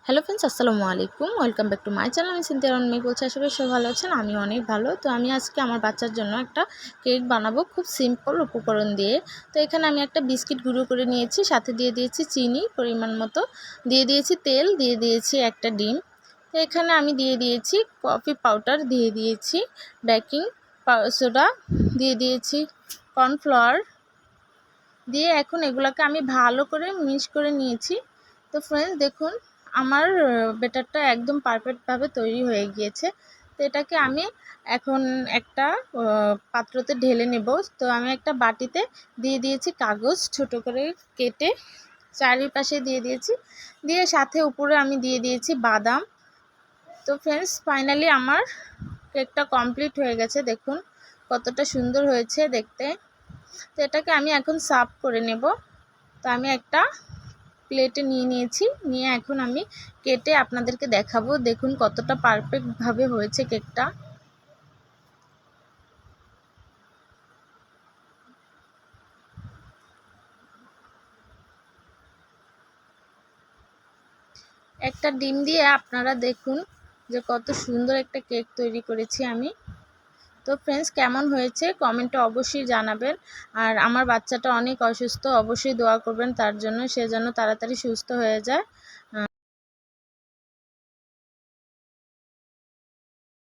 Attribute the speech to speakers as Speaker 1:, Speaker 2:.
Speaker 1: Hello friends, আসসালামু আলাইকুম। Welcome back to my channel. আমি সিনথিয়া রনমি বলছি। আশা করি সবাই ভালো আছেন, আমি অনেক ভালো। তো আমি আজকে আমার বাচ্চার জন্য একটা কেক বানাবো খুব সিম্পল উপকরণ দিয়ে। তো এখানে আমি একটা বিস্কিট গুঁড়ো করে নিয়েছি, সাথে দিয়ে দিয়েছি চিনি পরিমাণ মতো, দিয়ে দিয়েছি তেল, দিয়ে দিয়েছি একটা ডিম। তো এখানে আমি দিয়ে দিয়েছি কফি পাউডার, দিয়ে দিয়েছি বেকিং সোডা, দিয়ে দিয়েছি কর্নফ্লাওয়ার, দিয়ে এখন এগুলোকে আমি ভালো করে মিক্স করে নিয়েছি। তো ফ্রেন্ডস দেখুন, আমার ব্যাটারটা একদম পারফেক্টভাবে তৈরি হয়ে গিয়েছে। তো এটাকে আমি এখন একটা পাত্রতে ঢেলে নেব। তো আমি একটা বাটিতে দিয়ে দিয়েছি কাগজ ছোট করে কেটে, চারিপাশে দিয়ে দিয়েছি, দিয়ে সাথে উপরে আমি দিয়ে দিয়েছি বাদাম। তো ফ্রেন্ডস ফাইনালি আমার কেকটা কমপ্লিট হয়ে গেছে, দেখুন কতটা সুন্দর হয়েছে দেখতে। তো এটাকে আমি এখন সার্ভ করে নেব। তো আমি একটা প্লেটে নিয়ে নিয়েছি, নিয়ে এখন আমি কেটে আপনাদেরকে দেখাবো। দেখুন কতটা পারফেক্টভাবে হয়েছে কেকটা। একটা ডিম দিয়ে আপনারা দেখুন যে কত সুন্দর একটা কেক তৈরি করেছি আমি। তো ফ্রেন্ডস কেমন হয়েছে কমেন্টে অবশ্যই জানাবেন। আর আমার বাচ্চাটা অনেক অসুস্থ, অবশ্যই দোয়া করবেন তার জন্য, সে যেন তাড়াতাড়ি সুস্থ হয়ে যায়।